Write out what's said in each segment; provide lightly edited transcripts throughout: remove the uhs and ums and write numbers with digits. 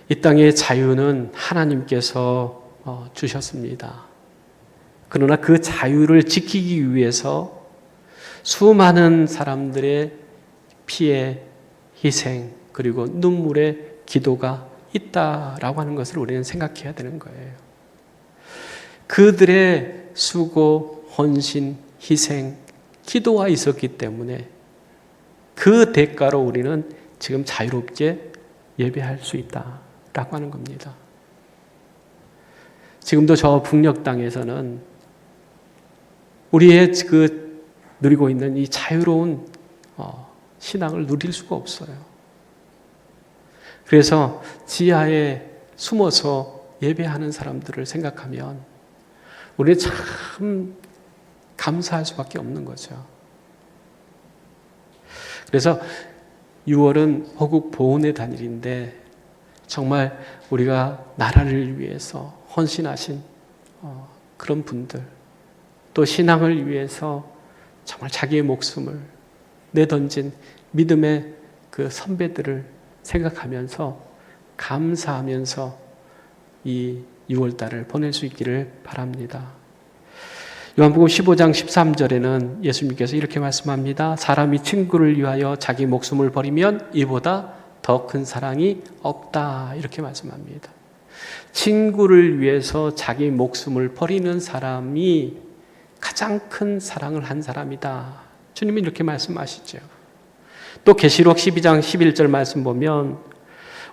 이 땅의 자유는 하나님께서 주셨습니다. 그러나 그 자유를 지키기 위해서 수많은 사람들의 피해, 희생, 그리고 눈물의 기도가 있다라고 하는 것을 우리는 생각해야 되는 거예요. 그들의 수고, 헌신, 희생, 기도가 있었기 때문에 그 대가로 우리는 지금 자유롭게 예배할 수 있다라고 하는 겁니다. 지금도 저 북녘 땅에서는 우리의 누리고 있는 이 자유로운 신앙을 누릴 수가 없어요. 그래서 지하에 숨어서 예배하는 사람들을 생각하면 우리는 참 감사할 수밖에 없는 거죠. 그래서 6월은 호국 보훈의 단일인데 정말 우리가 나라를 위해서 헌신하신 그런 분들, 또 신앙을 위해서 정말 자기의 목숨을 내던진 믿음의 그 선배들을 생각하면서 감사하면서 이 6월달을 보낼 수 있기를 바랍니다. 요한복음 15장 13절에는 예수님께서 이렇게 말씀합니다. 사람이 친구를 위하여 자기 목숨을 버리면 이보다 더 큰 사랑이 없다. 이렇게 말씀합니다. 친구를 위해서 자기 목숨을 버리는 사람이 가장 큰 사랑을 한 사람이다. 주님이 이렇게 말씀하시죠. 또 계시록 12장 11절 말씀 보면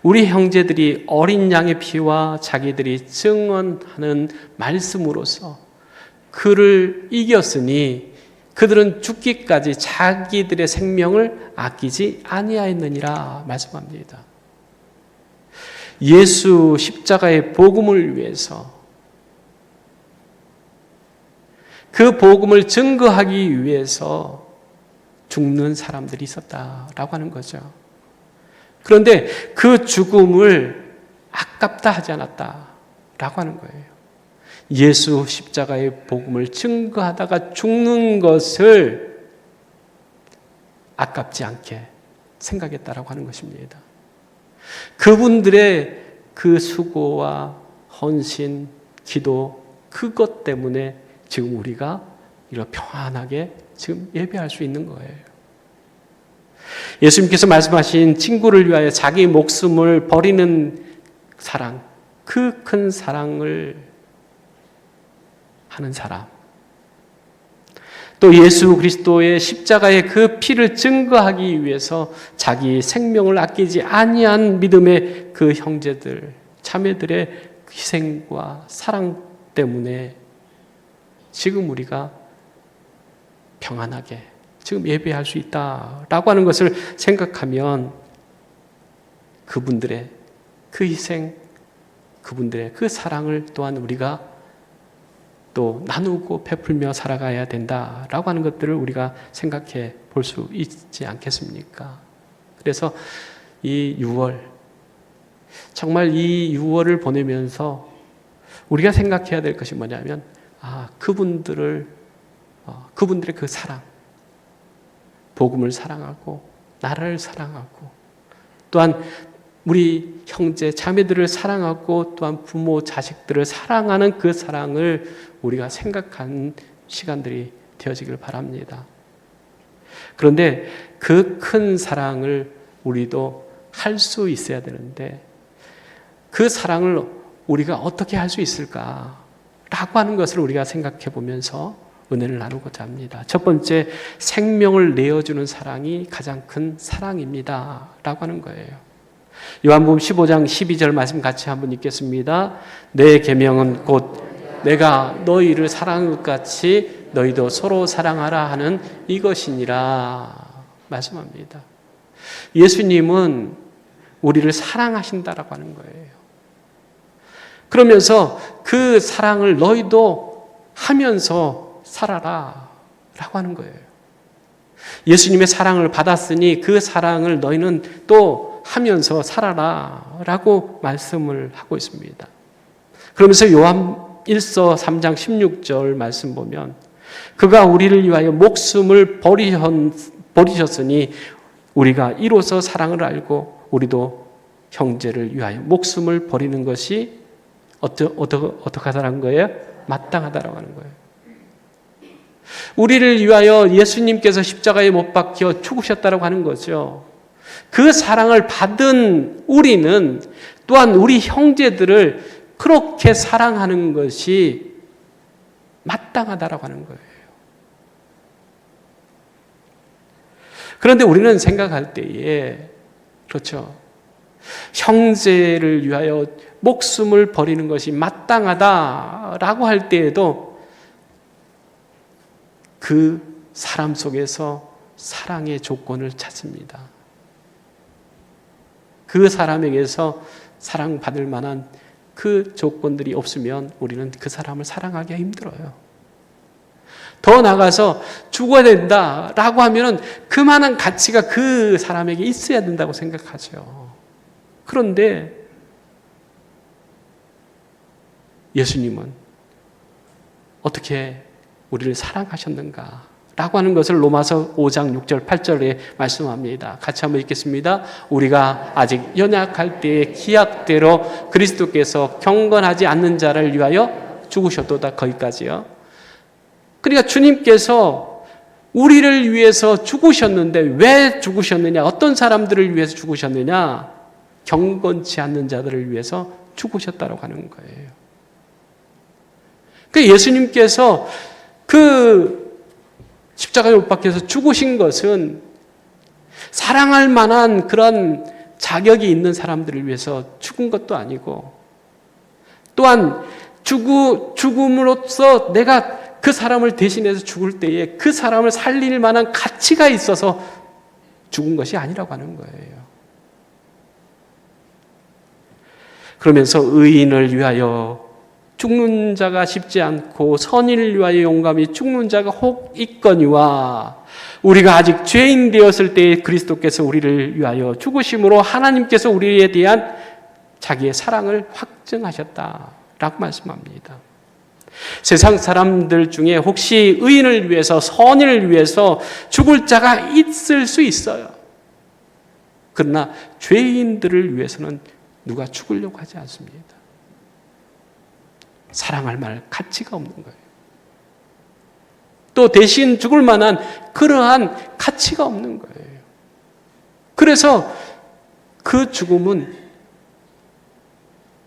우리 형제들이 어린 양의 피와 자기들이 증언하는 말씀으로서 그를 이겼으니 그들은 죽기까지 자기들의 생명을 아끼지 아니하였느니라 말씀합니다. 예수 십자가의 복음을 위해서 그 복음을 증거하기 위해서 죽는 사람들이 있었다라고 하는 거죠. 그런데 그 죽음을 아깝다 하지 않았다라고 하는 거예요. 예수 십자가의 복음을 증거하다가 죽는 것을 아깝지 않게 생각했다라고 하는 것입니다. 그분들의 그 수고와 헌신, 기도, 그것 때문에 지금 우리가 이렇게 평안하게 지금 예배할 수 있는 거예요. 예수님께서 말씀하신 친구를 위하여 자기 목숨을 버리는 사랑, 그 큰 사랑을 하는 사람, 또 예수 그리스도의 십자가의 그 피를 증거하기 위해서 자기 생명을 아끼지 아니한 믿음의 그 형제들, 자매들의 희생과 사랑 때문에 지금 우리가 평안하게 지금 예배할 수 있다라고 하는 것을 생각하면 그분들의 그 희생, 그분들의 그 사랑을 또한 우리가 또 나누고 베풀며 살아가야 된다라고 하는 것들을 우리가 생각해 볼 수 있지 않겠습니까? 그래서 이 6월, 정말 이 6월을 보내면서 우리가 생각해야 될 것이 뭐냐면 그분들의 그 사랑, 복음을 사랑하고 나라를 사랑하고 또한 우리 형제 자매들을 사랑하고 또한 부모 자식들을 사랑하는 그 사랑을 우리가 생각하는 시간들이 되어지길 바랍니다. 그런데 그 큰 사랑을 우리도 할 수 있어야 되는데 그 사랑을 우리가 어떻게 할 수 있을까라고 하는 것을 우리가 생각해 보면서 은혜를 나누고자 합니다. 첫 번째, 생명을 내어주는 사랑이 가장 큰 사랑입니다 라고 하는 거예요. 요한복음 15장 12절 말씀 같이 한번 읽겠습니다. 내 계명은 곧 내가 너희를 사랑한 것 같이 너희도 서로 사랑하라 하는 이것이니라 말씀합니다. 예수님은 우리를 사랑하신다라고 하는 거예요. 그러면서 그 사랑을 너희도 하면서 살아라 라고 하는 거예요. 예수님의 사랑을 받았으니 그 사랑을 너희는 또 하면서 살아라 라고 말씀을 하고 있습니다. 그러면서 요한 1서 3장 16절 말씀 보면 그가 우리를 위하여 목숨을 버리셨으니 우리가 이로써 사랑을 알고 우리도 형제를 위하여 목숨을 버리는 것이 어떡하다라는 거예요? 마땅하다라고 하는 거예요. 우리를 위하여 예수님께서 십자가에 못 박혀 죽으셨다라고 하는 거죠. 그 사랑을 받은 우리는 또한 우리 형제들을 그렇게 사랑하는 것이 마땅하다라고 하는 거예요. 그런데 우리는 생각할 때에, 그렇죠, 형제를 위하여 목숨을 버리는 것이 마땅하다라고 할 때에도 그 사람 속에서 사랑의 조건을 찾습니다. 그 사람에게서 사랑받을 만한 그 조건들이 없으면 우리는 그 사람을 사랑하기가 힘들어요. 더 나아가서 죽어야 된다라고 하면은 그만한 가치가 그 사람에게 있어야 된다고 생각하죠. 그런데 예수님은 어떻게 우리를 사랑하셨는가 라고 하는 것을 로마서 5장 6절 8절에 말씀합니다. 같이 한번 읽겠습니다. 우리가 아직 연약할 때의 기약대로 그리스도께서 경건하지 않는 자를 위하여 죽으셨도다. 거기까지요. 그러니까 주님께서 우리를 위해서 죽으셨는데 왜 죽으셨느냐? 어떤 사람들을 위해서 죽으셨느냐? 경건치 않는 자들을 위해서 죽으셨다고 하는 거예요. 그 예수님께서 그 십자가에 못 박혀서 죽으신 것은 사랑할 만한 그런 자격이 있는 사람들을 위해서 죽은 것도 아니고, 또한 죽음으로써 내가 그 사람을 대신해서 죽을 때에 그 사람을 살릴 만한 가치가 있어서 죽은 것이 아니라고 하는 거예요. 그러면서 의인을 위하여 죽는 자가 쉽지 않고 선인을 위하여 용감히 죽는 자가 혹 있거니와, 우리가 아직 죄인 되었을 때에 그리스도께서 우리를 위하여 죽으심으로 하나님께서 우리에 대한 자기의 사랑을 확증하셨다라고 말씀합니다. 세상 사람들 중에 혹시 의인을 위해서, 선인을 위해서 죽을 자가 있을 수 있어요. 그러나 죄인들을 위해서는 누가 죽으려고 하지 않습니다. 사랑할 만한 가치가 없는 거예요. 또 대신 죽을 만한 그러한 가치가 없는 거예요. 그래서 그 죽음은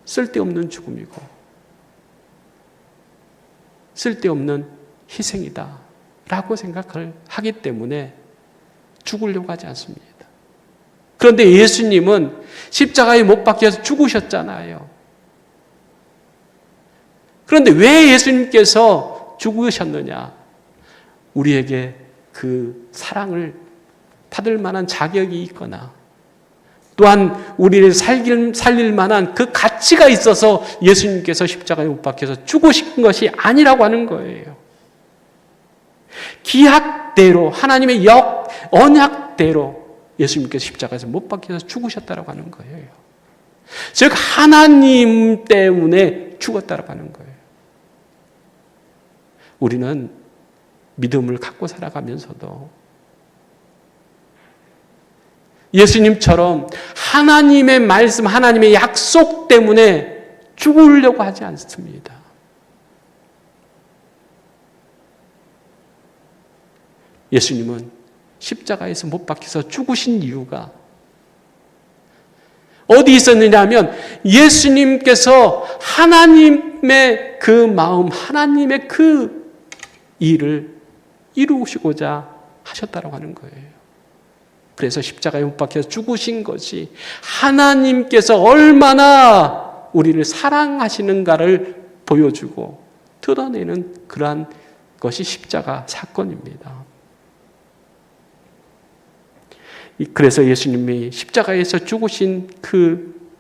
쓸데없는 죽음이고 쓸데없는 희생이다 라고 생각을 하기 때문에 죽으려고 하지 않습니다. 그런데 예수님은 십자가에 못 박혀서 죽으셨잖아요. 그런데 왜 예수님께서 죽으셨느냐? 우리에게 그 사랑을 받을 만한 자격이 있거나 또한 우리를 살릴 만한 그 가치가 있어서 예수님께서 십자가에 못 박혀서 죽으신 것이 아니라고 하는 거예요. 기약대로, 하나님의 언약대로 예수님께서 십자가에서 못 박혀서 죽으셨다고 하는 거예요. 즉 하나님 때문에 죽었다고 하는 거예요. 우리는 믿음을 갖고 살아가면서도 예수님처럼 하나님의 말씀, 하나님의 약속 때문에 죽으려고 하지 않습니다. 예수님은 십자가에서 못 박혀서 죽으신 이유가 어디 있었느냐 하면 예수님께서 하나님의 그 마음, 하나님의 그 일을 이루시고자 하셨다고 하는 거예요. 그래서 십자가에 못 박혀서 죽으신 것이 하나님께서 얼마나 우리를 사랑하시는가를 보여주고 드러내는 그러한 것이 십자가 사건입니다. 그래서 예수님이 십자가에서 죽으신 그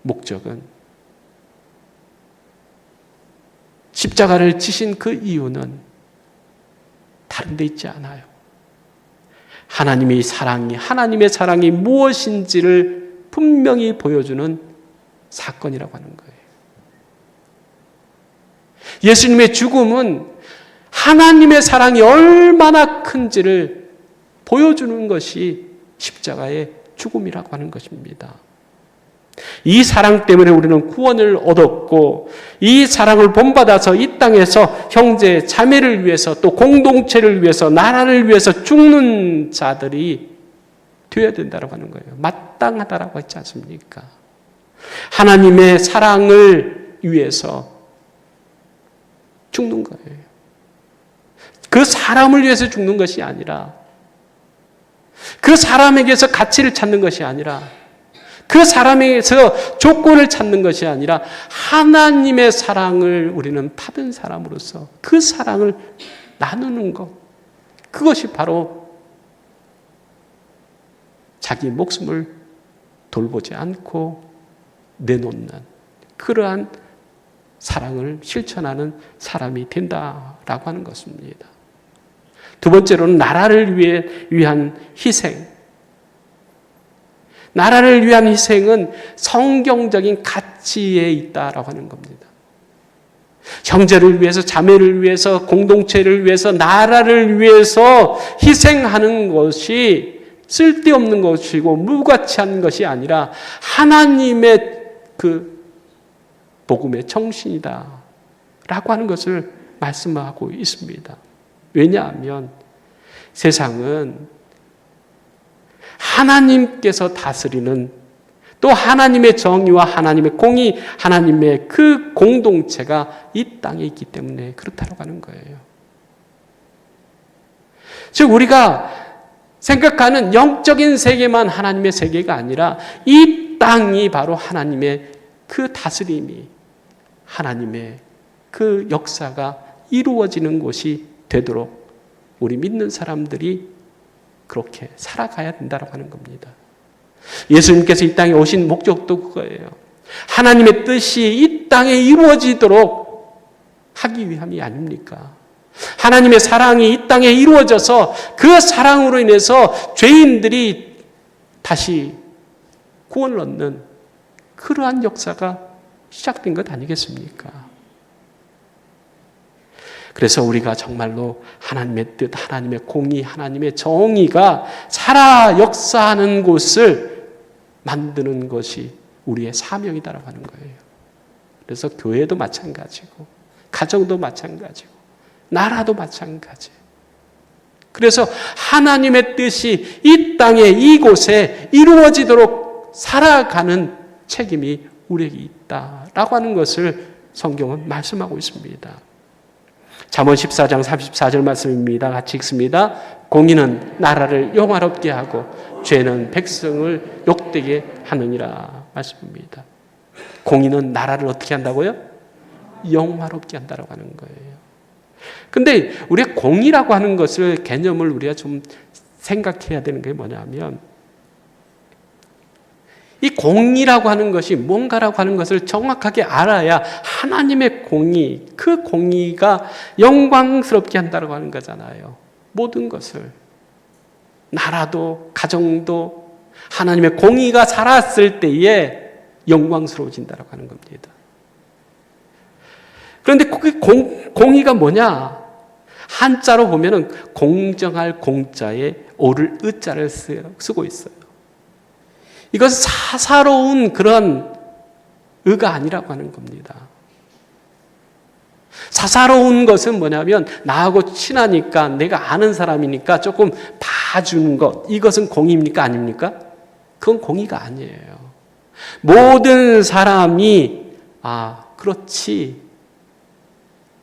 목적은, 십자가를 지신 그 이유는 다른 데 있지 않아요. 하나님의 사랑이 무엇인지를 분명히 보여주는 사건이라고 하는 거예요. 예수님의 죽음은 하나님의 사랑이 얼마나 큰지를 보여주는 것이 십자가의 죽음이라고 하는 것입니다. 이 사랑 때문에 우리는 구원을 얻었고 이 사랑을 본받아서 이 땅에서 형제, 자매를 위해서 또 공동체를 위해서 나라를 위해서 죽는 자들이 되어야 된다고 하는 거예요. 마땅하다라고 했지 않습니까? 하나님의 사랑을 위해서 죽는 거예요. 그 사람을 위해서 죽는 것이 아니라 그 사람에게서 가치를 찾는 것이 아니라 그 사람에게서 조건을 찾는 것이 아니라 하나님의 사랑을 우리는 받은 사람으로서 그 사랑을 나누는 것, 그것이 바로 자기 목숨을 돌보지 않고 내놓는 그러한 사랑을 실천하는 사람이 된다라고 하는 것입니다. 두 번째로는 나라를 위한 희생. 나라를 위한 희생은 성경적인 가치에 있다라고 하는 겁니다. 형제를 위해서, 자매를 위해서, 공동체를 위해서, 나라를 위해서 희생하는 것이 쓸데없는 것이고 무가치한 것이 아니라 하나님의 그 복음의 정신이다 라고 하는 것을 말씀하고 있습니다. 왜냐하면 세상은 하나님께서 다스리는 또 하나님의 정의와 하나님의 공의, 하나님의 그 공동체가 이 땅에 있기 때문에 그렇다고 하는 거예요. 즉 우리가 생각하는 영적인 세계만 하나님의 세계가 아니라 이 땅이 바로 하나님의 그 다스림이, 하나님의 그 역사가 이루어지는 곳이 되도록 우리 믿는 사람들이 그렇게 살아가야 된다고 하는 겁니다. 예수님께서 이 땅에 오신 목적도 그거예요. 하나님의 뜻이 이 땅에 이루어지도록 하기 위함이 아닙니까? 하나님의 사랑이 이 땅에 이루어져서 그 사랑으로 인해서 죄인들이 다시 구원을 얻는 그러한 역사가 시작된 것 아니겠습니까? 그래서 우리가 정말로 하나님의 뜻, 하나님의 공의, 하나님의 정의가 살아 역사하는 곳을 만드는 것이 우리의 사명이다라고 하는 거예요. 그래서 교회도 마찬가지고 가정도 마찬가지고 나라도 마찬가지. 그래서 하나님의 뜻이 이 땅에 이곳에 이루어지도록 살아가는 책임이 우리에게 있다라고 하는 것을 성경은 말씀하고 있습니다. 잠언 14장 34절 말씀입니다. 같이 읽습니다. 공의는 나라를 영화롭게 하고 죄는 백성을 욕되게 하느니라 말씀입니다. 공의는 나라를 어떻게 한다고요? 영화롭게 한다고 하는 거예요. 근데 우리가 공의라고 하는 것을 개념을 우리가 좀 생각해야 되는 게 뭐냐면 이 공의라고 하는 것이 뭔가라고 하는 것을 정확하게 알아야 하나님의 공의, 그 공의가 영광스럽게 한다고 하는 거잖아요. 모든 것을. 나라도 가정도 하나님의 공의가 살았을 때에 영광스러워진다고 하는 겁니다. 그런데 그 공의가 뭐냐? 한자로 보면은 공정할 공자에 오를 의자를 쓰고 있어요. 이것은 사사로운 그런 의가 아니라고 하는 겁니다. 사사로운 것은 뭐냐면 나하고 친하니까 내가 아는 사람이니까 조금 봐주는 것, 이것은 공의입니까? 아닙니까? 그건 공의가 아니에요. 모든 사람이 그렇지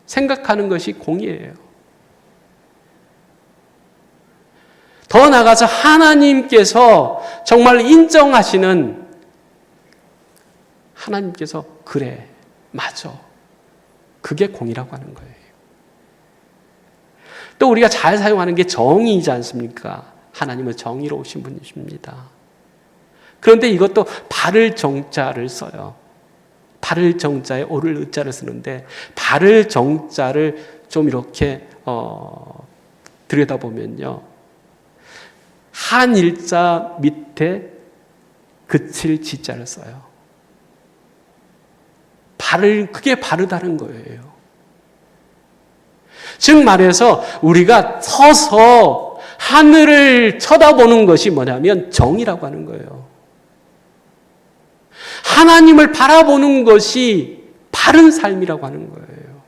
생각하는 것이 공의예요. 더 나아가서 하나님께서 정말 인정하시는 하나님께서 그래, 맞아. 그게 공의라고 하는 거예요. 또 우리가 잘 사용하는 게 정의이지 않습니까? 하나님은 정의로우신 분이십니다. 그런데 이것도 바를 정자를 써요. 바를 정자에 오를 의자를 쓰는데 바를 정자를 좀 이렇게 들여다보면요. 한 일자 밑에 그칠 지자를 써요. 그게 바르다는 거예요. 즉 말해서 우리가 서서 하늘을 쳐다보는 것이 뭐냐면 정의라고 하는 거예요. 하나님을 바라보는 것이 바른 삶이라고 하는 거예요.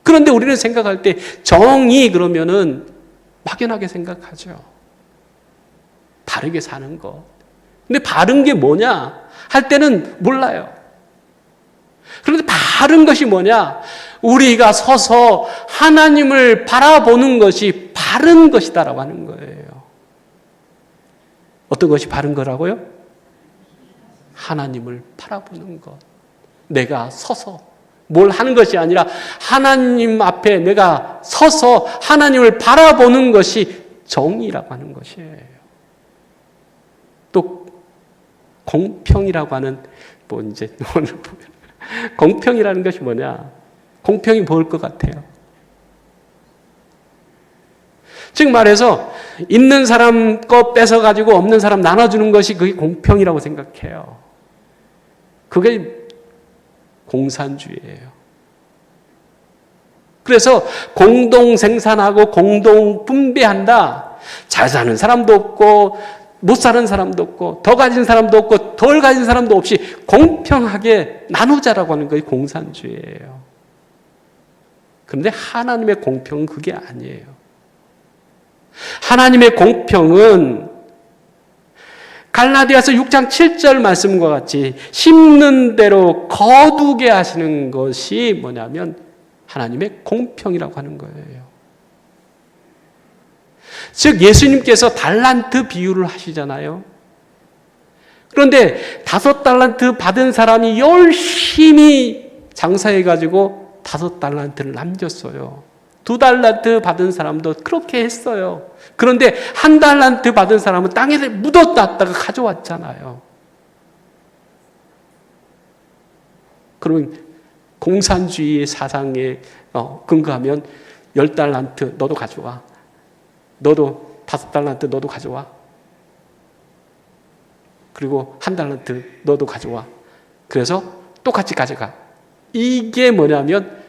그런데 우리는 생각할 때 정의 그러면은 막연하게 생각하죠. 바르게 사는 것. 근데 바른 게 뭐냐 할 때는 몰라요. 그런데 바른 것이 뭐냐? 우리가 서서 하나님을 바라보는 것이 바른 것이다라고 하는 거예요. 어떤 것이 바른 거라고요? 하나님을 바라보는 것. 내가 서서 뭘 하는 것이 아니라 하나님 앞에 내가 서서 하나님을 바라보는 것이 정의라고 하는 것이에요. 또 공평이라고 하는 뭐 이제 오늘 보면 공평이라는 것이 뭐냐? 공평이 뭘 것 같아요? 즉 말해서 있는 사람 거 뺏어가지고 없는 사람 나눠주는 것이 그게 공평이라고 생각해요. 그게 공산주의예요. 그래서 공동 생산하고 공동 분배한다. 잘 사는 사람도 없고 못 사는 사람도 없고 더 가진 사람도 없고 덜 가진 사람도 없이 공평하게 나누자라고 하는 것이 공산주의예요. 그런데 하나님의 공평은 그게 아니에요. 하나님의 공평은 갈라디아서 6장 7절 말씀과 같이 심는 대로 거두게 하시는 것이 뭐냐면 하나님의 공평이라고 하는 거예요. 즉 예수님께서 달란트 비유를 하시잖아요. 그런데 5달란트 받은 사람이 열심히 장사해가지고 5달란트를 남겼어요. 2달란트 받은 사람도 그렇게 했어요. 그런데 1달란트 받은 사람은 땅에 묻어놨다가 가져왔잖아요. 그러면 공산주의 사상에 근거하면 10달란트 너도 가져와. 너도 5달란트 너도 가져와. 그리고 1달란트 너도 가져와. 그래서 똑같이 가져가. 이게 뭐냐면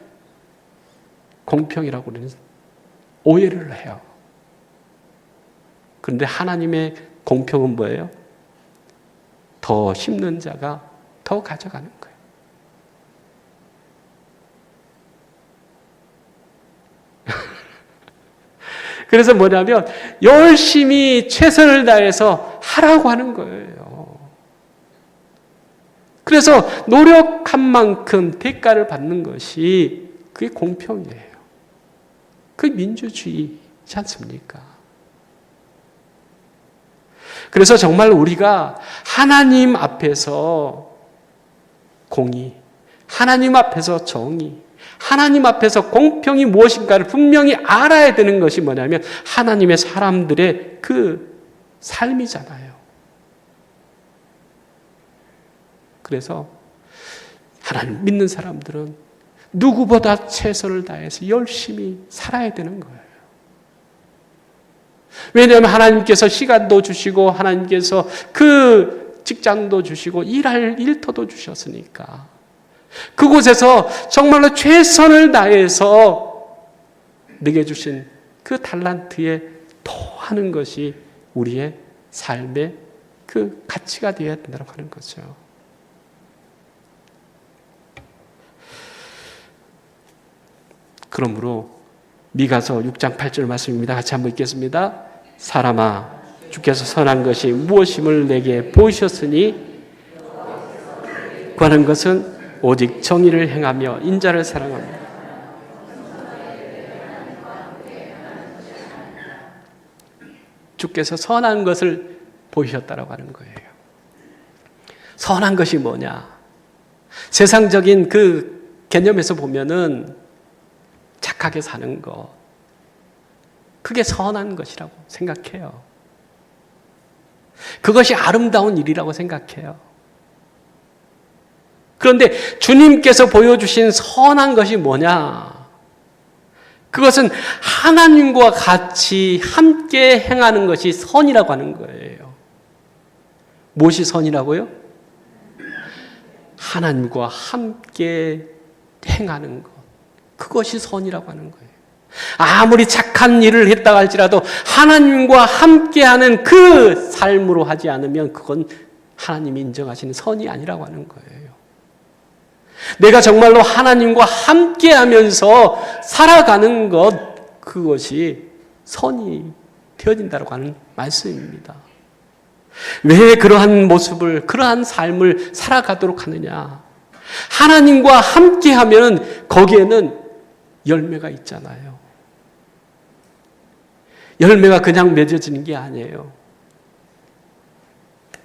공평이라고 우리는 오해를 해요. 그런데 하나님의 공평은 뭐예요? 더 심는 자가 더 가져가는 거예요. 그래서 뭐냐면 열심히 최선을 다해서 하라고 하는 거예요. 그래서 노력한 만큼 대가를 받는 것이 그게 공평이에요. 그게 민주주의지 않습니까? 그래서 정말 우리가 하나님 앞에서 공의, 하나님 앞에서 정의, 하나님 앞에서 공평이 무엇인가를 분명히 알아야 되는 것이 뭐냐면 하나님의 사람들의 그 삶이잖아요. 그래서 하나님 믿는 사람들은 누구보다 최선을 다해서 열심히 살아야 되는 거예요. 왜냐하면 하나님께서 시간도 주시고 하나님께서 그 직장도 주시고 일할 일터도 주셨으니까 그곳에서 정말로 최선을 다해서 내게 주신 그 달란트에 토하는 것이 우리의 삶의 그 가치가 되어야 된다고 하는 거죠. 그러므로 미가서 6장 8절 말씀입니다. 같이 한번 읽겠습니다. 사람아 주께서 선한 것이 무엇임을 내게 보이셨으니 구하는 것은 오직 정의를 행하며 인자를 사랑하며 주께서 선한 것을 보이셨다라고 하는 거예요. 선한 것이 뭐냐? 세상적인 그 개념에서 보면은 착하게 사는 것, 그게 선한 것이라고 생각해요. 그것이 아름다운 일이라고 생각해요. 그런데 주님께서 보여주신 선한 것이 뭐냐? 그것은 하나님과 같이 함께 행하는 것이 선이라고 하는 거예요. 무엇이 선이라고요? 하나님과 함께 행하는 것. 그것이 선이라고 하는 거예요. 아무리 착한 일을 했다고 할지라도 하나님과 함께하는 그 삶으로 하지 않으면 그건 하나님이 인정하시는 선이 아니라고 하는 거예요. 내가 정말로 하나님과 함께하면서 살아가는 것, 그것이 선이 되어진다고 하는 말씀입니다. 왜 그러한 모습을, 그러한 삶을 살아가도록 하느냐? 하나님과 함께하면 거기에는 열매가 있잖아요. 열매가 그냥 맺어지는 게 아니에요.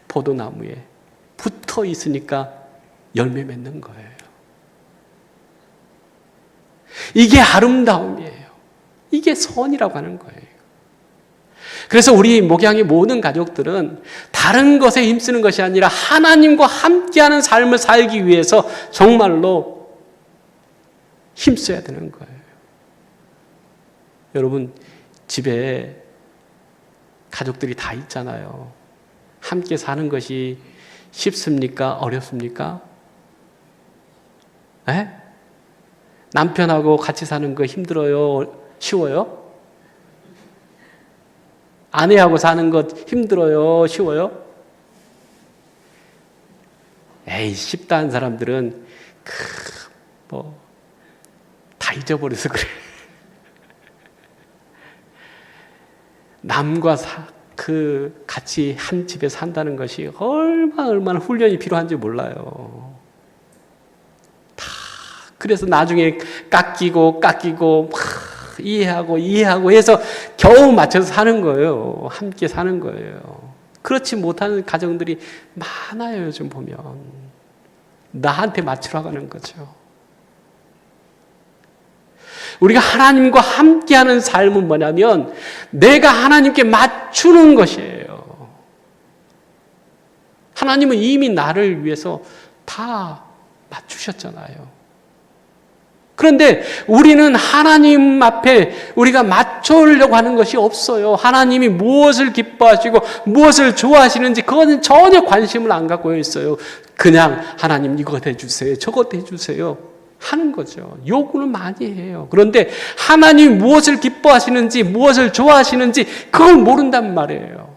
포도나무에 붙어 있으니까 열매 맺는 거예요. 이게 아름다움이에요. 이게 선이라고 하는 거예요. 그래서 우리 목양의 모든 가족들은 다른 것에 힘쓰는 것이 아니라 하나님과 함께하는 삶을 살기 위해서 정말로 힘써야 되는 거예요. 여러분, 집에 가족들이 다 있잖아요. 함께 사는 것이 쉽습니까? 어렵습니까? 에? 남편하고 같이 사는 거 힘들어요? 쉬워요? 아내하고 사는 것 힘들어요? 쉬워요? 에이, 쉽다 한 사람들은 다 잊어버려서 그래. 남과 같이 한 집에 산다는 것이 얼마나 훈련이 필요한지 몰라요. 그래서 나중에 깎이고 이해하고 해서 겨우 맞춰서 사는 거예요. 함께 사는 거예요. 그렇지 못하는 가정들이 많아요. 요즘 보면. 나한테 맞추라고 하는 거죠. 우리가 하나님과 함께하는 삶은 뭐냐면 내가 하나님께 맞추는 것이에요. 하나님은 이미 나를 위해서 다 맞추셨잖아요. 그런데 우리는 하나님 앞에 우리가 맞추려고 하는 것이 없어요. 하나님이 무엇을 기뻐하시고 무엇을 좋아하시는지 그거는 전혀 관심을 안 갖고 있어요. 그냥 하나님 이것 해주세요. 저것 해주세요. 하는 거죠. 요구는 많이 해요. 그런데 하나님이 무엇을 기뻐하시는지 무엇을 좋아하시는지 그걸 모른단 말이에요.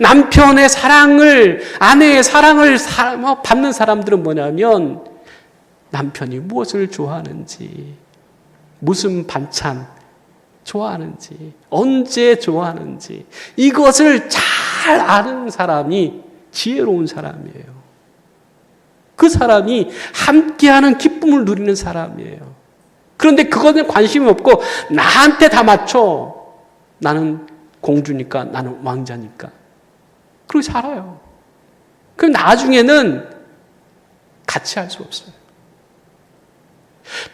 남편의 사랑을, 아내의 사랑을 받는 사람들은 뭐냐면 남편이 무엇을 좋아하는지, 무슨 반찬 좋아하는지, 언제 좋아하는지 이것을 잘 아는 사람이 지혜로운 사람이에요. 그 사람이 함께하는 기쁨을 누리는 사람이에요. 그런데 그거는 관심이 없고 나한테 다 맞춰. 나는 공주니까, 나는 왕자니까. 그렇게 살아요. 그럼 나중에는 같이 할 수 없어요.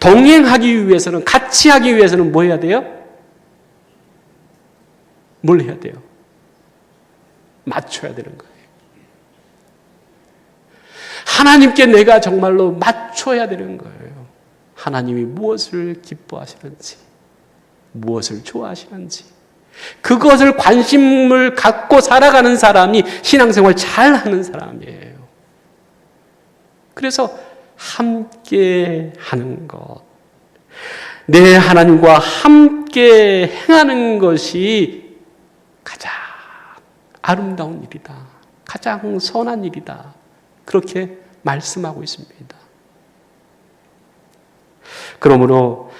동행하기 위해서는, 같이 하기 위해서는 뭐 해야 돼요? 뭘 해야 돼요? 맞춰야 되는 거예요. 하나님께 내가 정말로 맞춰야 되는 거예요. 하나님이 무엇을 기뻐하시는지, 무엇을 좋아하시는지, 그것을 관심을 갖고 살아가는 사람이 신앙생활 잘하는 사람이에요. 그래서 함께 하는 것, 내 하나님과 함께 행하는 것이 가장 아름다운 일이다. 가장 선한 일이다. 그렇게 말씀하고 있습니다. 그러므로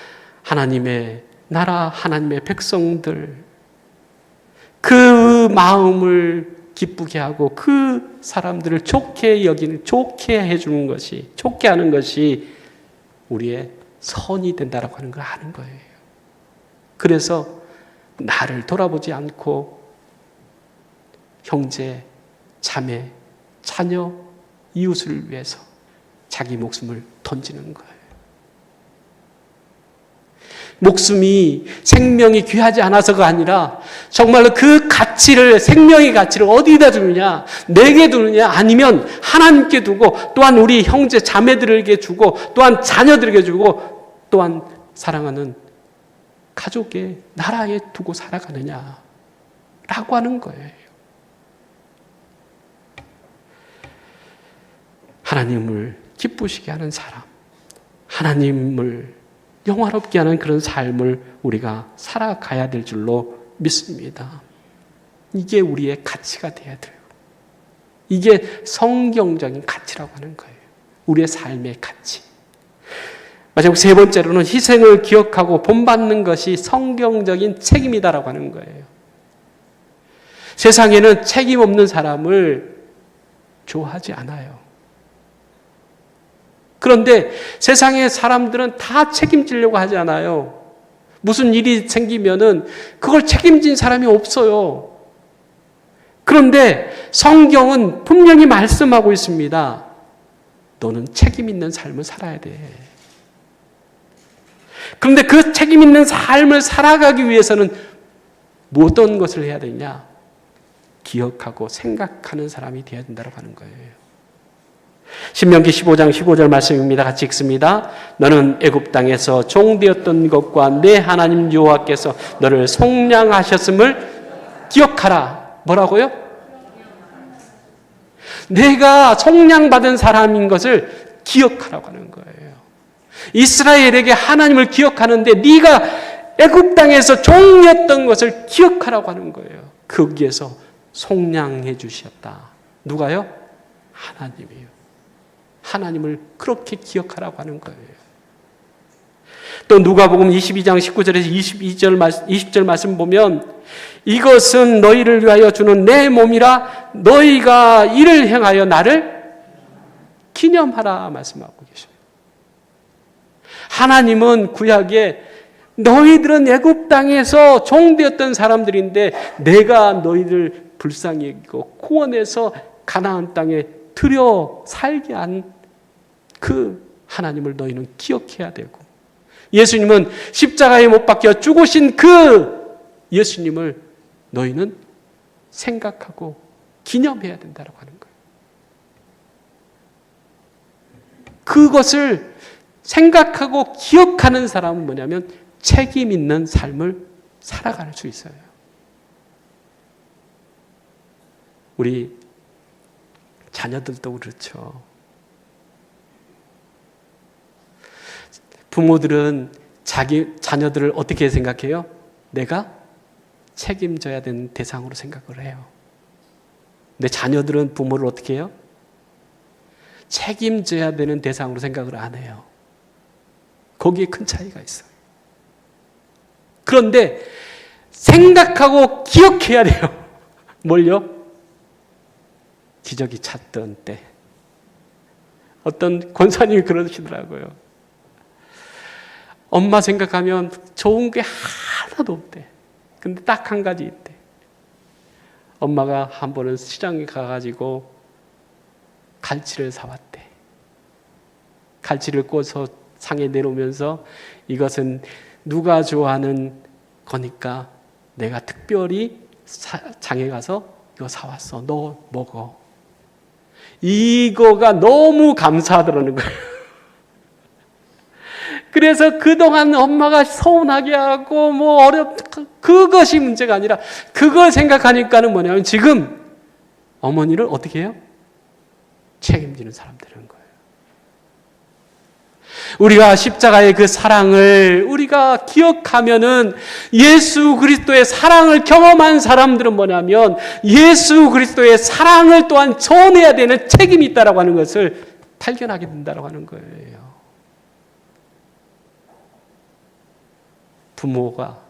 하나님의 나라, 하나님의 백성들, 그 마음을 기쁘게 하고 그 사람들을 좋게 여기는, 좋게 해주는 것이, 좋게 하는 것이 우리의 선이 된다라고 하는 걸 아는 거예요. 그래서 나를 돌아보지 않고 형제, 자매, 자녀, 이웃을 위해서 자기 목숨을 던지는 거예요. 목숨이, 생명이 귀하지 않아서가 아니라 정말로 그 가치를, 생명의 가치를 어디다 두느냐, 내게 두느냐, 아니면 하나님께 두고, 또한 우리 형제 자매들에게 주고, 또한 자녀들에게 주고, 또한 사랑하는 가족의 나라에 두고 살아가느냐 라고 하는 거예요. 하나님을 기쁘시게 하는 사람, 하나님을 영화롭게 하는 그런 삶을 우리가 살아가야 될 줄로 믿습니다. 이게 우리의 가치가 돼야 돼요. 이게 성경적인 가치라고 하는 거예요. 우리의 삶의 가치. 마지막 세 번째로는 희생을 기억하고 본받는 것이 성경적인 책임이다라고 하는 거예요. 세상에는 책임 없는 사람을 좋아하지 않아요. 그런데 세상의 사람들은 다 책임지려고 하지 않아요. 무슨 일이 생기면은 그걸 책임진 사람이 없어요. 그런데 성경은 분명히 말씀하고 있습니다. 너는 책임 있는 삶을 살아야 돼. 그런데 그 책임 있는 삶을 살아가기 위해서는 어떤 것을 해야 되냐? 기억하고 생각하는 사람이 되어야 된다고 하는 거예요. 신명기 15장 15절 말씀입니다. 같이 읽습니다. 너는 애굽 땅에서 종되었던 것과 내 하나님 여호와께서 너를 속량하셨음을 기억하라. 뭐라고요? 내가 속량받은 사람인 것을 기억하라고 하는 거예요. 이스라엘에게 하나님을 기억하는데 네가 애굽 땅에서 종이었던 것을 기억하라고 하는 거예요. 거기에서 속량해 주셨다. 누가요? 하나님이요. 하나님을 그렇게 기억하라고 하는 거예요. 또 누가복음 22장 19절에서 20절 말씀 보면 이것은 너희를 위하여 주는 내 몸이라 너희가 이를 행하여 나를 기념하라 말씀하고 계십니다. 하나님은 구약에 너희들은 애굽 땅에서 종되었던 사람들인데 내가 너희를 불쌍히 여기고 구원해서 가나안 땅에 들여 살게 한 그 하나님을 너희는 기억해야 되고 예수님은 십자가에 못 박혀 죽으신 그 예수님을 너희는 생각하고 기념해야 된다고 하는 거예요. 그것을 생각하고 기억하는 사람은 뭐냐면 책임 있는 삶을 살아갈 수 있어요. 우리 자녀들도 그렇죠. 부모들은 자기 자녀들을 어떻게 생각해요? 내가 책임져야 되는 대상으로 생각을 해요. 근데 자녀들은 부모를 어떻게 해요? 책임져야 되는 대상으로 생각을 안 해요. 거기에 큰 차이가 있어요. 그런데 생각하고 기억해야 돼요. 뭘요? 기저귀 찼던 때. 어떤 권사님이 그러시더라고요. 엄마 생각하면 좋은 게 하나도 없대. 근데 딱 한 가지 있대. 엄마가 한 번은 시장에 가가지고 갈치를 사왔대. 갈치를 구워서 상에 내려오면서 이것은 누가 좋아하는 거니까 내가 특별히 장에 가서 이거 사왔어. 너 먹어. 이거가 너무 감사하더라는 거예요. 그래서 그동안 엄마가 서운하게 하고 그것이 문제가 아니라 그걸 생각하니까는 뭐냐면 지금 어머니를 어떻게 해요? 책임지는 사람 되는 거예요. 우리가 십자가의 그 사랑을 우리가 기억하면은 예수 그리스도의 사랑을 경험한 사람들은 뭐냐면 예수 그리스도의 사랑을 또한 전해야 되는 책임이 있다라고 하는 것을 발견하게 된다라고 하는 거예요. 부모가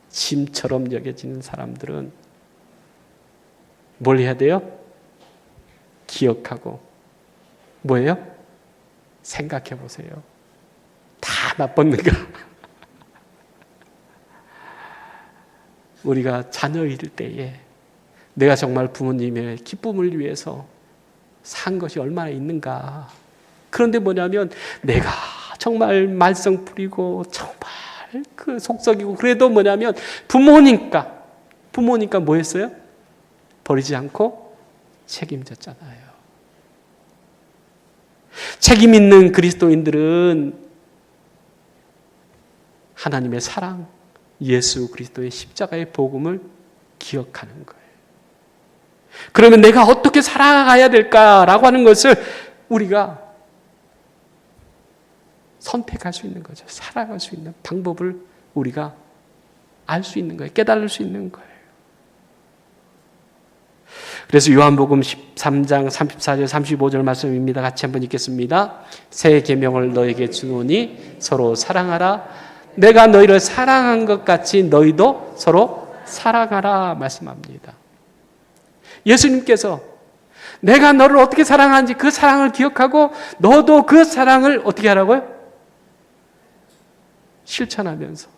짐처럼 여겨지는 사람들은 뭘 해야 돼요? 기억하고 뭐예요? 생각해 보세요. 다 나빴는가? 우리가 자녀일 때에 내가 정말 부모님의 기쁨을 위해서 산 것이 얼마나 있는가? 그런데 뭐냐면 내가 정말 말썽 부리고 정말 그 속썩이고 그래도 뭐냐면 부모니까 뭐 했어요? 버리지 않고 책임졌잖아요. 책임 있는 그리스도인들은 하나님의 사랑, 예수 그리스도의 십자가의 복음을 기억하는 거예요. 그러면 내가 어떻게 살아가야 될까라고 하는 것을 우리가 선택할 수 있는 거죠. 살아갈 수 있는 방법을 우리가 알 수 있는 거예요. 깨달을 수 있는 거예요. 그래서 요한복음 13장 34절 35절 말씀입니다. 같이 한번 읽겠습니다. 새 계명을 너에게 주노니 서로 사랑하라. 내가 너희를 사랑한 것 같이 너희도 서로 사랑하라 말씀합니다. 예수님께서 내가 너를 어떻게 사랑하는지 그 사랑을 기억하고 너도 그 사랑을 어떻게 하라고요? 실천하면서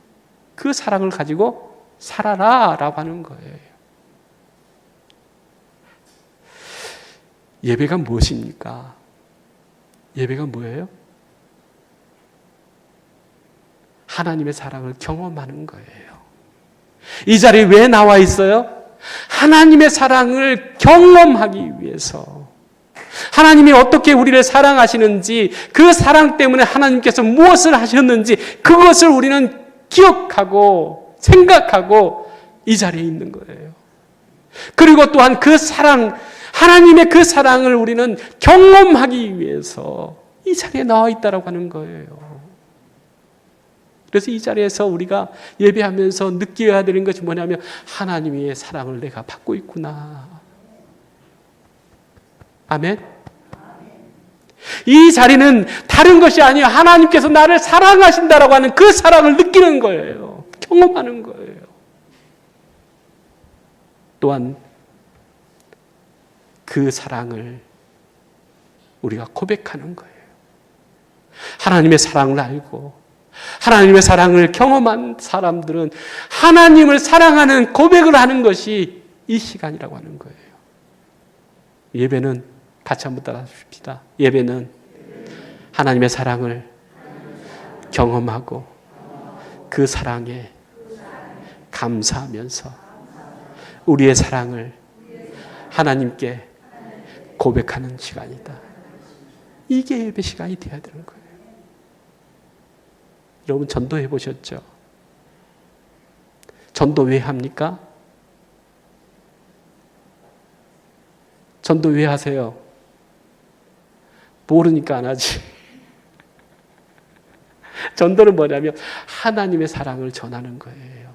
그 사랑을 가지고 살아라 라고 하는 거예요. 예배가 무엇입니까? 예배가 뭐예요? 하나님의 사랑을 경험하는 거예요. 이 자리에 왜 나와 있어요? 하나님의 사랑을 경험하기 위해서. 하나님이 어떻게 우리를 사랑하시는지, 그 사랑 때문에 하나님께서 무엇을 하셨는지 그것을 우리는 기억하고 생각하고 이 자리에 있는 거예요. 그리고 또한 그 사랑, 하나님의 그 사랑을 우리는 경험하기 위해서 이 자리에 나와 있다라고 하는 거예요. 그래서 이 자리에서 우리가 예배하면서 느껴야 되는 것이 뭐냐면 하나님의 사랑을 내가 받고 있구나. 아멘. 이 자리는 다른 것이 아니에요. 하나님께서 나를 사랑하신다라고 하는 그 사랑을 느끼는 거예요. 경험하는 거예요. 또한 그 사랑을 우리가 고백하는 거예요. 하나님의 사랑을 알고 하나님의 사랑을 경험한 사람들은 하나님을 사랑하는 고백을 하는 것이 이 시간이라고 하는 거예요. 예배는 같이 한번 따라 주십시다. 예배는 하나님의 사랑을 경험하고 그 사랑에 감사하면서 우리의 사랑을 하나님께 고백하는 시간이다. 이게 예배 시간이 되어야 되는 거예요. 여러분 전도해 보셨죠? 전도 왜 합니까? 전도 왜 하세요? 모르니까 안 하지. 전도는 뭐냐면 하나님의 사랑을 전하는 거예요.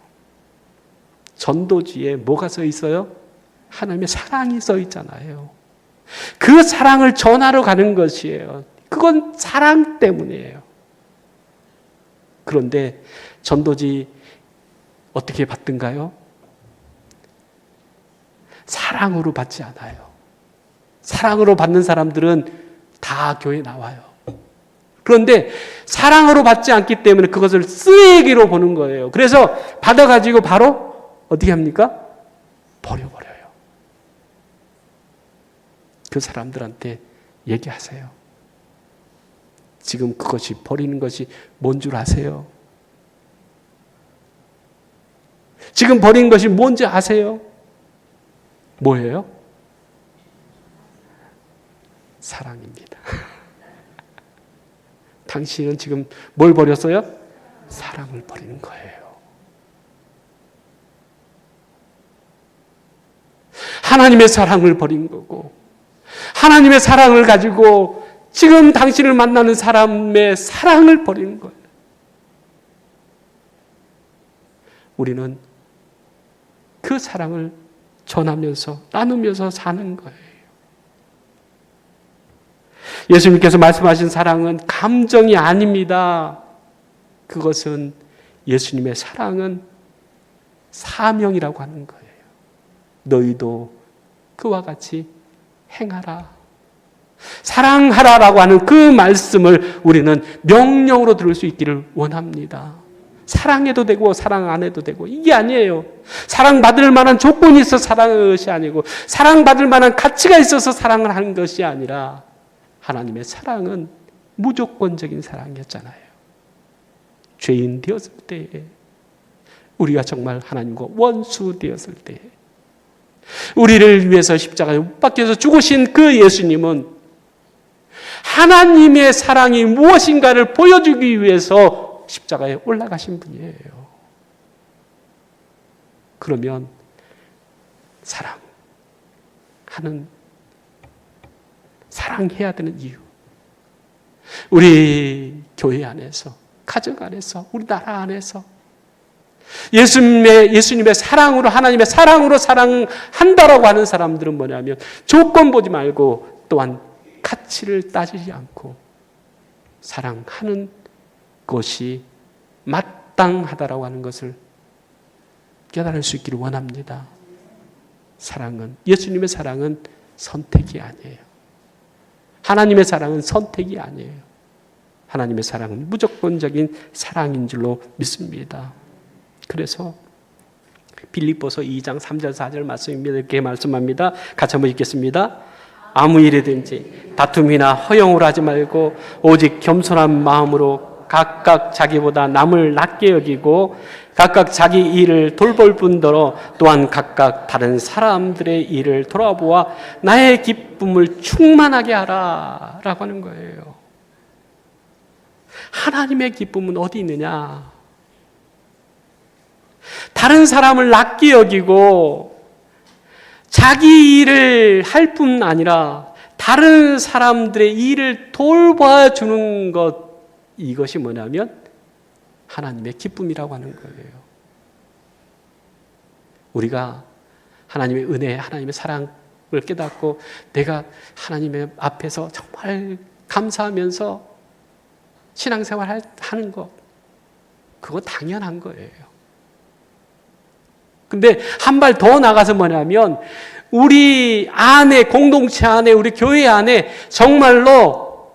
전도지에 뭐가 써 있어요? 하나님의 사랑이 써 있잖아요. 그 사랑을 전하러 가는 것이에요. 그건 사랑 때문이에요. 그런데 전도지 어떻게 받든가요? 사랑으로 받지 않아요. 사랑으로 받는 사람들은 다 교회에 나와요. 그런데 사랑으로 받지 않기 때문에 그것을 쓰레기로 보는 거예요. 그래서 받아가지고 바로 어떻게 합니까? 버려버려요. 그 사람들한테 얘기하세요. 지금 그것이 버리는 것이 뭔 줄 아세요? 지금 버리는 것이 뭔지 아세요? 뭐예요? 사랑입니다. 당신은 지금 뭘 버렸어요? 사랑을 버리는 거예요. 하나님의 사랑을 버린 거고 하나님의 사랑을 가지고 지금 당신을 만나는 사람의 사랑을 버리는 거예요. 우리는 그 사랑을 전하면서 나누면서 사는 거예요. 예수님께서 말씀하신 사랑은 감정이 아닙니다. 그것은 예수님의 사랑은 사명이라고 하는 거예요. 너희도 그와 같이 행하라. 사랑하라라고 하는 그 말씀을 우리는 명령으로 들을 수 있기를 원합니다. 사랑해도 되고 사랑 안 해도 되고 이게 아니에요. 사랑받을 만한 조건이 있어서 사랑하는 것이 아니고 사랑받을 만한 가치가 있어서 사랑을 하는 것이 아니라 하나님의 사랑은 무조건적인 사랑이었잖아요. 죄인 되었을 때에 우리가 정말 하나님과 원수 되었을 때에 우리를 위해서 십자가에 못 박혀서 죽으신 그 예수님은 하나님의 사랑이 무엇인가를 보여주기 위해서 십자가에 올라가신 분이에요. 그러면 사랑해야 되는 이유. 우리 교회 안에서, 가정 안에서, 우리 나라 안에서 예수님의 사랑으로, 하나님의 사랑으로 사랑한다라고 하는 사람들은 뭐냐면 조건 보지 말고 또한 가치를 따지지 않고 사랑하는 것이 마땅하다라고 하는 것을 깨달을 수 있기를 원합니다. 예수님의 사랑은 선택이 아니에요. 하나님의 사랑은 선택이 아니에요. 하나님의 사랑은 무조건적인 사랑인 줄로 믿습니다. 그래서 빌립보서 2장 3절 4절 말씀입니다. 이렇게 말씀합니다. 같이 한번 읽겠습니다. 아무 일이든지 다툼이나 허용을 하지 말고 오직 겸손한 마음으로 각각 자기보다 남을 낮게 여기고 각각 자기 일을 돌볼 뿐더러 또한 각각 다른 사람들의 일을 돌아보아 나의 기쁨을 충만하게 하라 라고 하는 거예요. 하나님의 기쁨은 어디 있느냐? 다른 사람을 낮게 여기고 자기 일을 할 뿐 아니라 다른 사람들의 일을 돌봐주는 것, 이것이 뭐냐면 하나님의 기쁨이라고 하는 거예요. 우리가 하나님의 은혜, 하나님의 사랑을 깨닫고 내가 하나님의 앞에서 정말 감사하면서 신앙생활 하는 것, 그거 당연한 거예요. 근데 한 발 더 나가서 뭐냐면 우리 안에, 공동체 안에, 우리 교회 안에 정말로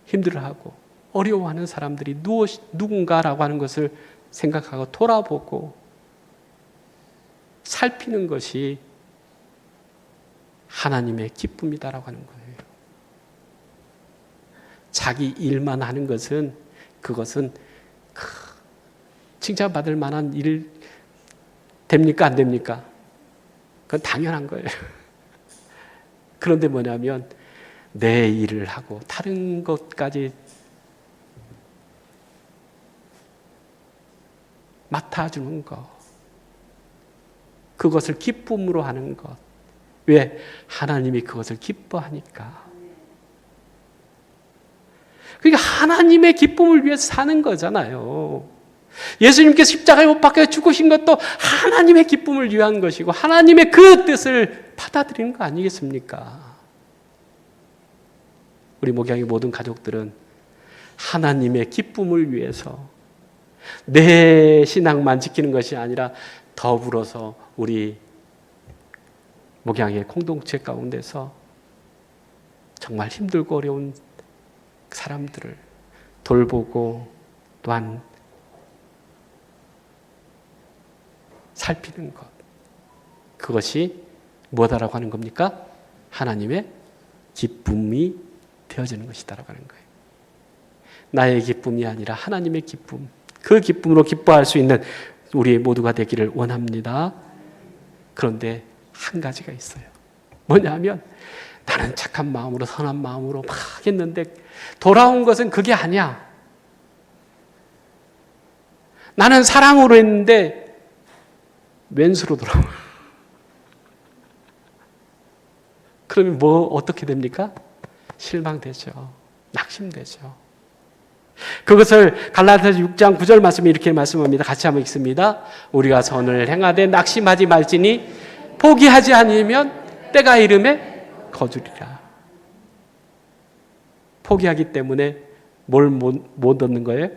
힘들어하고 어려워하는 사람들이 누군가라고 하는 것을 생각하고 돌아보고 살피는 것이 하나님의 기쁨이다라고 하는 거예요. 자기 일만 하는 것은, 그것은 칭찬받을 만한 일 됩니까? 안 됩니까? 그건 당연한 거예요. 그런데 뭐냐면 내 일을 하고 다른 것까지 맡아주는 것, 그것을 기쁨으로 하는 것. 왜? 하나님이 그것을 기뻐하니까. 그러니까 하나님의 기쁨을 위해서 사는 거잖아요. 예수님께서 십자가에 못 박혀 죽으신 것도 하나님의 기쁨을 위한 것이고 하나님의 그 뜻을 받아들이는 거 아니겠습니까? 우리 목양의 모든 가족들은 하나님의 기쁨을 위해서 내 신앙만 지키는 것이 아니라 더불어서 우리 목양의 공동체 가운데서 정말 힘들고 어려운 사람들을 돌보고 또한 살피는 것, 그것이 뭐다라고 하는 겁니까? 하나님의 기쁨이 되어지는 것이다라고 하는 거예요. 나의 기쁨이 아니라 하나님의 기쁨, 그 기쁨으로 기뻐할 수 있는 우리 모두가 되기를 원합니다. 그런데 한 가지가 있어요. 뭐냐면 나는 착한 마음으로, 선한 마음으로 막 했는데 돌아온 것은 그게 아니야. 나는 사랑으로 했는데 왼수로 돌아와. 그러면 어떻게 됩니까? 실망되죠. 낙심되죠. 그것을 갈라디아서 6장 9절 말씀에 이렇게 말씀합니다. 같이 한번 읽습니다. 우리가 선을 행하되 낙심하지 말지니 포기하지 않으면 때가 이름에 거두리라. 포기하기 때문에 뭘 못 얻는 거예요?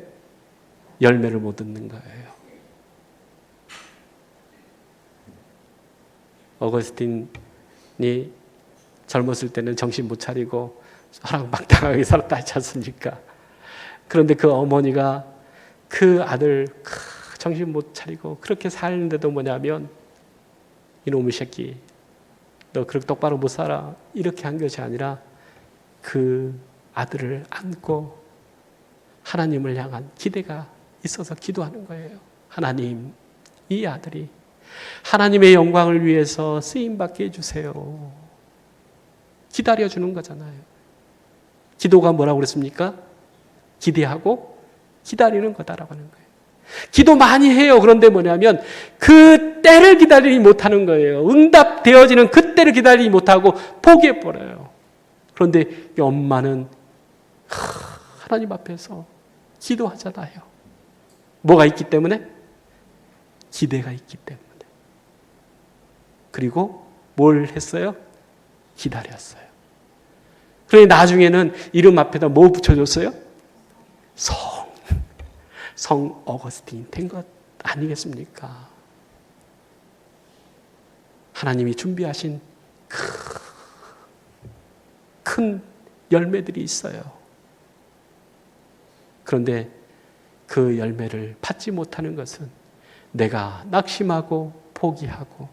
열매를 못 얻는 거예요. 어거스틴이 젊었을 때는 정신 못 차리고 허랑방탕하게 살았다 하지 않습니까? 그런데 그 어머니가 그 아들 정신 못 차리고 그렇게 사는데도 뭐냐면 이놈의 새끼 너 그렇게 똑바로 못 살아 이렇게 한 것이 아니라 그 아들을 안고 하나님을 향한 기대가 있어서 기도하는 거예요. 하나님, 이 아들이 하나님의 영광을 위해서 쓰임받게 해주세요. 기다려주는 거잖아요. 기도가 뭐라고 그랬습니까? 기대하고 기다리는 거다라고 하는 거예요. 기도 많이 해요. 그런데 뭐냐면 그 때를 기다리지 못하는 거예요. 응답되어지는 그 때를 기다리지 못하고 포기해버려요. 그런데 이 엄마는 하나님 앞에서 기도하잖아요. 뭐가 있기 때문에? 기대가 있기 때문에. 그리고 뭘 했어요? 기다렸어요. 그러니 나중에는 이름 앞에다 뭐 붙여줬어요? 성 어거스틴 된 것 아니겠습니까? 하나님이 준비하신 큰 열매들이 있어요. 그런데 그 열매를 받지 못하는 것은 내가 낙심하고 포기하고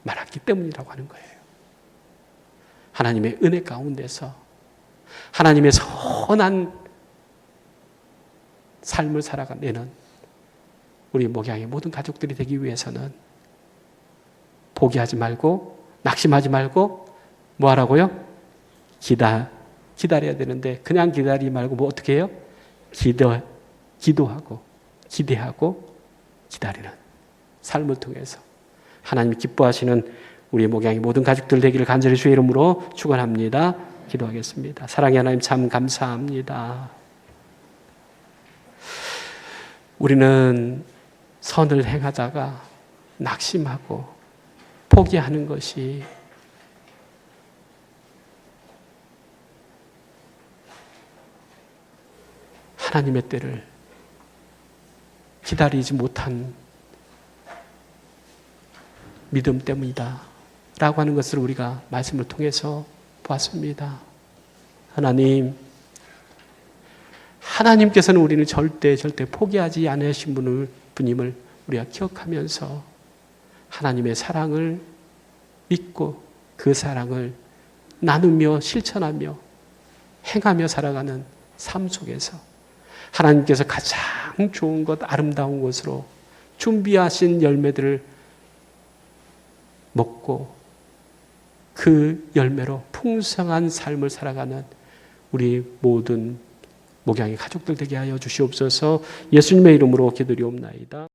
말았기 때문이라고 하는 거예요. 하나님의 은혜 가운데서 하나님의 선한 삶을 살아가는 우리 목양의 모든 가족들이 되기 위해서는 포기하지 말고 낙심하지 말고 뭐 하라고요? 기다려야 되는데 그냥 기다리지 말고 뭐 어떻게 해요? 기도하고 기대하고 기다리는 삶을 통해서 하나님이 기뻐하시는 우리 목양의 모든 가족들 되기를 간절히 주의 이름으로 축원합니다. 기도하겠습니다. 사랑의 하나님 참 감사합니다. 우리는 선을 행하다가 낙심하고 포기하는 것이 하나님의 때를 기다리지 못한 믿음 때문이다 라고 하는 것을 우리가 말씀을 통해서 보았습니다. 하나님께서는 우리는 절대 포기하지 않으신 분임을 우리가 기억하면서 하나님의 사랑을 믿고 그 사랑을 나누며 실천하며 행하며 살아가는 삶 속에서 하나님께서 가장 좋은 것, 아름다운 것으로 준비하신 열매들을 먹고 그 열매로 풍성한 삶을 살아가는 우리 모든 목양의 가족들 되게 하여 주시옵소서. 예수님의 이름으로 기도리옵나이다.